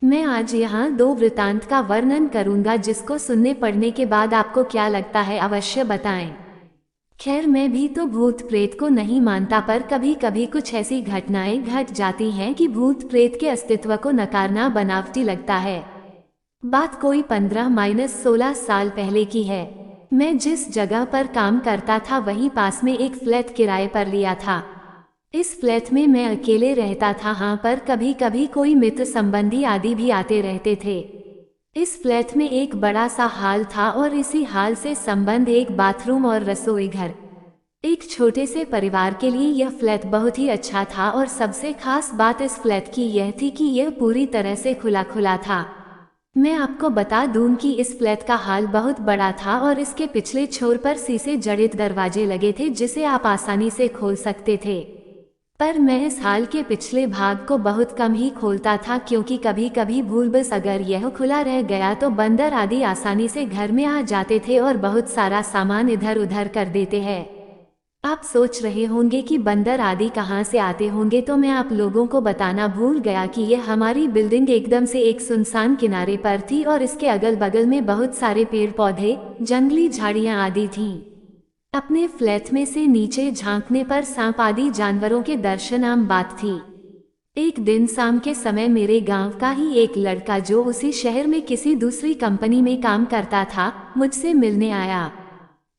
मैं आज यहाँ दो वृत्तांत का वर्णन करूंगा जिसको सुनने पढ़ने के बाद आपको क्या लगता है अवश्य बताएं। खैर मैं भी तो भूत प्रेत को नहीं मानता, पर कभी कभी कुछ ऐसी घटनाएं घट जाती हैं कि भूत प्रेत के अस्तित्व को नकारना बनावटी लगता है। बात कोई 15-16 साल पहले की है। मैं जिस जगह पर काम करता था वहीं पास में एक फ्लैट किराए पर लिया था। इस फ्लैट में मैं अकेले रहता था, हाँ, पर कभी कभी कोई मित्र संबंधी आदि भी आते रहते थे। इस फ्लैट में एक बड़ा सा हॉल था और इसी हॉल से संबंध एक बाथरूम और रसोई घर। एक छोटे से परिवार के लिए यह फ्लैट बहुत ही अच्छा था और सबसे खास बात इस फ्लैट की यह थी कि यह पूरी तरह से खुला खुला था। मैं आपको बता दूं कि इस फ्लैट का हॉल बहुत बड़ा था और इसके पिछले छोर पर शीशे जड़ित दरवाजे लगे थे जिसे आप आसानी से खोल सकते थे। पर मैं इस हॉल के पिछले भाग को बहुत कम ही खोलता था, क्योंकि कभी कभी भूलवश अगर यह खुला रह गया तो बंदर आदि आसानी से घर में आ जाते थे और बहुत सारा सामान इधर उधर कर देते हैं। आप सोच रहे होंगे कि बंदर आदि कहाँ से आते होंगे, तो मैं आप लोगों को बताना भूल गया कि यह हमारी बिल्डिंग एकदम से एक सुनसान किनारे पर थी और इसके अगल बगल में बहुत सारे पेड़ पौधे, जंगली झाड़ियाँ आदि थीं। अपने फ्लैट में से नीचे झांकने पर सांप आदि जानवरों के दर्शन आम बात थी। एक दिन शाम के समय मेरे गांव का ही एक लड़का जो उसी शहर में किसी दूसरी कंपनी में काम करता था, मुझसे मिलने आया।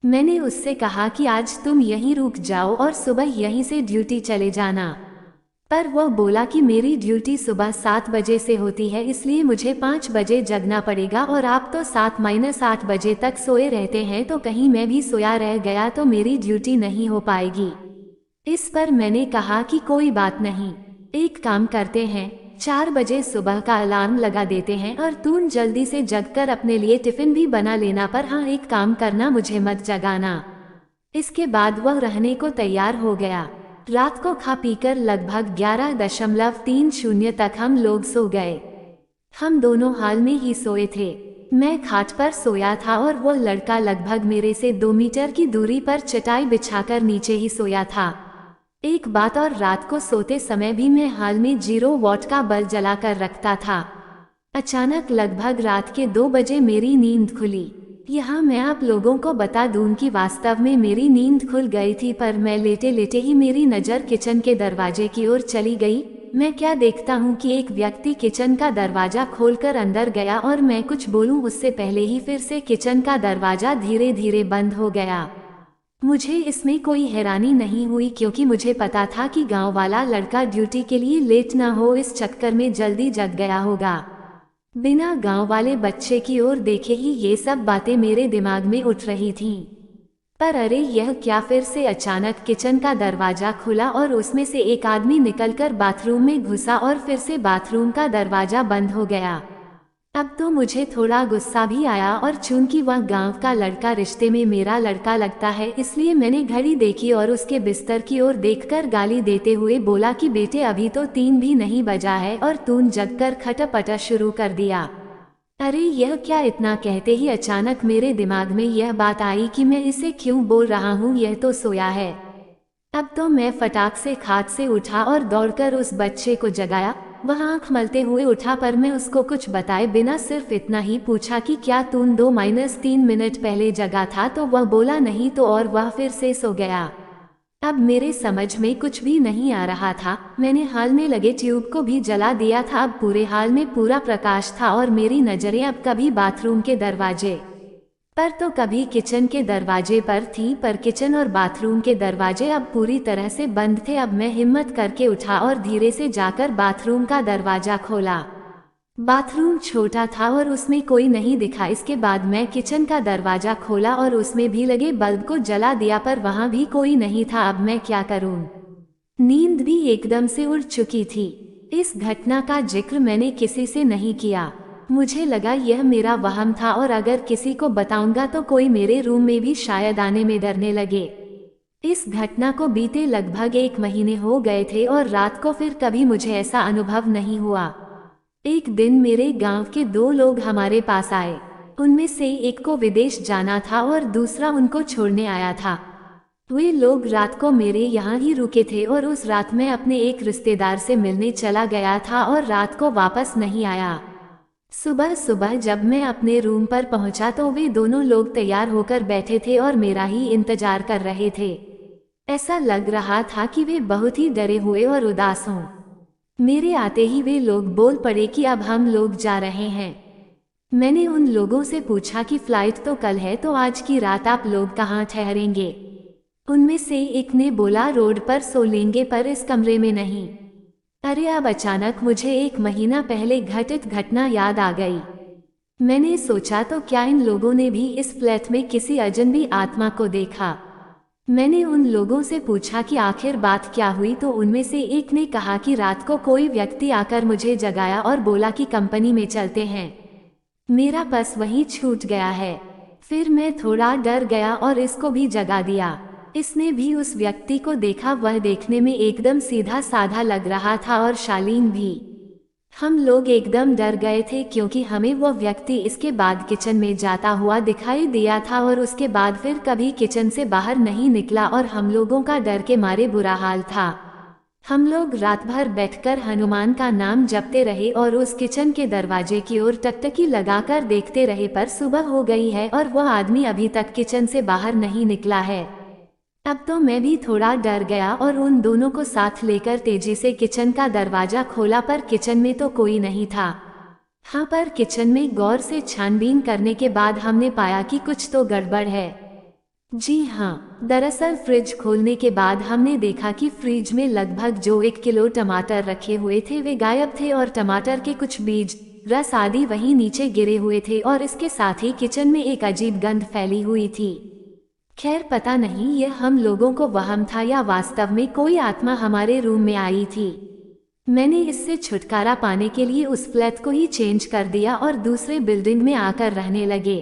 मैंने उससे कहा कि आज तुम यहीं रुक जाओ और सुबह यहीं से ड्यूटी चले जाना। पर वह बोला कि मेरी ड्यूटी सुबह 7 बजे से होती है, इसलिए मुझे 5 बजे जगना पड़ेगा और आप तो 7-8 बजे तक सोए रहते हैं, तो कहीं मैं भी सोया रह गया तो मेरी ड्यूटी नहीं हो पाएगी। इस पर मैंने कहा कि कोई बात नहीं, एक काम करते हैं, 4 बजे सुबह का अलार्म लगा देते हैं और तुम जल्दी से जगकर अपने लिए टिफिन भी बना लेना, पर हाँ एक काम करना, मुझे मत जगाना। इसके बाद वह रहने को तैयार हो गया। रात को खा पीकर लगभग 11:30 तक हम लोग सो गए। हम दोनों हाल में ही सोए थे। मैं खाट पर सोया था और वह लड़का लगभग मेरे से 2 मीटर की दूरी पर चटाई बिछाकर नीचे ही सोया था। एक बात और, रात को सोते समय भी मैं हाल में 0 वॉट का बल्ब जलाकर रखता था। अचानक लगभग रात के 2 बजे मेरी नींद खुली। यहाँ मैं आप लोगों को बता दूं कि वास्तव में मेरी नींद खुल गई थी, पर मैं लेटे लेटे ही मेरी नज़र किचन के दरवाजे की ओर चली गई। मैं क्या देखता हूँ कि एक व्यक्ति किचन का दरवाजा खोलकर अंदर गया और मैं कुछ बोलूँ उससे पहले ही फिर से किचन का दरवाजा धीरे धीरे बंद हो गया। मुझे इसमें कोई हैरानी नहीं हुई, क्योंकि मुझे पता था कि गाँव वाला लड़का ड्यूटी के लिए लेट ना हो इस चक्कर में जल्दी जग गया होगा। बिना गांव वाले बच्चे की ओर देखे ही ये सब बातें मेरे दिमाग में उठ रही थीं। पर अरे यह क्या, फिर से अचानक किचन का दरवाजा खुला और उसमें से एक आदमी निकलकर बाथरूम में घुसा और फिर से बाथरूम का दरवाजा बंद हो गया। अब तो मुझे थोड़ा गुस्सा भी आया और चूंकि वह गांव का लड़का रिश्ते में मेरा लड़का लगता है, इसलिए मैंने घड़ी देखी और उसके बिस्तर की ओर देखकर गाली देते हुए बोला कि बेटे अभी तो 3 भी नहीं बजा है और तूने जगकर खटपटा शुरू कर दिया। अरे यह क्या, इतना कहते ही अचानक मेरे दिमाग में यह बात आई कि मैं इसे क्यों बोल रहा हूँ, यह तो सोया है। अब तो मैं फटाक से खाट से उठा और दौड़कर उस बच्चे को जगाया। वह आंख मलते हुए उठा, पर मैं उसको कुछ बताए बिना सिर्फ इतना ही पूछा कि क्या तूने 2-3 मिनट पहले जगा था, तो वह बोला नहीं तो, और वह फिर से सो गया। अब मेरे समझ में कुछ भी नहीं आ रहा था। मैंने हाल में लगे ट्यूब को भी जला दिया था। अब पूरे हाल में पूरा प्रकाश था और मेरी नजरें अब कभी बाथरूम के दरवाजे पर तो कभी किचन के दरवाजे पर थी, पर किचन और बाथरूम के दरवाजे अब पूरी तरह से बंद थे। अब मैं हिम्मत करके उठा और धीरे से जाकर बाथरूम का दरवाजा खोला। बाथरूम छोटा था और उसमें कोई नहीं दिखा। इसके बाद मैं किचन का दरवाजा खोला और उसमें भी लगे बल्ब को जला दिया, पर वहां भी कोई नहीं था। अब मैं क्या करूं? नींद भी एकदम से उड़ चुकी थी। इस घटना का जिक्र मैंने किसी से नहीं किया। मुझे लगा यह मेरा वहम था और अगर किसी को बताऊंगा तो कोई मेरे रूम में भी शायद आने में डरने लगे। इस घटना को बीते लगभग 1 महीने हो गए थे और रात को फिर कभी मुझे ऐसा अनुभव नहीं हुआ। एक दिन मेरे गांव के 2 लोग हमारे पास आए। उनमें से एक को विदेश जाना था और दूसरा उनको छोड़ने आया था। वे लोग रात को मेरे यहाँ ही रुके थे और उस रात मैं अपने एक रिश्तेदार से मिलने चला गया था और रात को वापस नहीं आया। सुबह सुबह जब मैं अपने रूम पर पहुंचा तो वे दोनों लोग तैयार होकर बैठे थे और मेरा ही इंतजार कर रहे थे। ऐसा लग रहा था कि वे बहुत ही डरे हुए और उदास हों। मेरे आते ही वे लोग बोल पड़े कि अब हम लोग जा रहे हैं। मैंने उन लोगों से पूछा कि फ्लाइट तो कल है, तो आज की रात आप लोग कहाँ ठहरेंगे। उनमें से एक ने बोला रोड पर सो लेंगे, पर इस कमरे में नहीं। अरे अब अचानक मुझे 1 महीना पहले घटित घटना याद आ गई। मैंने सोचा तो क्या इन लोगों ने भी इस फ्लैट में किसी अजनबी आत्मा को देखा। मैंने उन लोगों से पूछा कि आखिर बात क्या हुई, तो उनमें से एक ने कहा कि रात को कोई व्यक्ति आकर मुझे जगाया और बोला कि कंपनी में चलते हैं। मेरा बस वहीं छूट गया है। फिर मैं थोड़ा डर गया और इसको भी जगा दिया। इसने भी उस व्यक्ति को देखा। वह देखने में एकदम सीधा साधा लग रहा था और शालीन भी। हम लोग एकदम डर गए थे क्योंकि हमें वो व्यक्ति इसके बाद किचन में जाता हुआ दिखाई दिया था और उसके बाद फिर कभी किचन से बाहर नहीं निकला और हम लोगों का डर के मारे बुरा हाल था। हम लोग रात भर बैठकर हनुमान का नाम जपते रहे और उस किचन के दरवाजे की ओर टकटकी लगाकर देखते रहे, पर सुबह हो गई है और वह आदमी अभी तक किचन से बाहर नहीं निकला है। अब तो मैं भी थोड़ा डर गया और उन दोनों को साथ लेकर तेजी से किचन का दरवाजा खोला, पर किचन में तो कोई नहीं था। हाँ, पर किचन में गौर से छानबीन करने के बाद हमने पाया कि कुछ तो गड़बड़ है। जी हाँ, दरअसल फ्रिज खोलने के बाद हमने देखा कि फ्रिज में लगभग जो 1 किलो टमाटर रखे हुए थे वे गायब थे और टमाटर के कुछ बीज, रस आदि वहीं नीचे गिरे हुए थे और इसके साथ ही किचन में एक अजीब गंध फैली हुई थी। खैर पता नहीं यह हम लोगों को वहम था या वास्तव में कोई आत्मा हमारे रूम में आई थी। मैंने इससे छुटकारा पाने के लिए उस फ्लैट को ही चेंज कर दिया और दूसरे बिल्डिंग में आकर रहने लगे।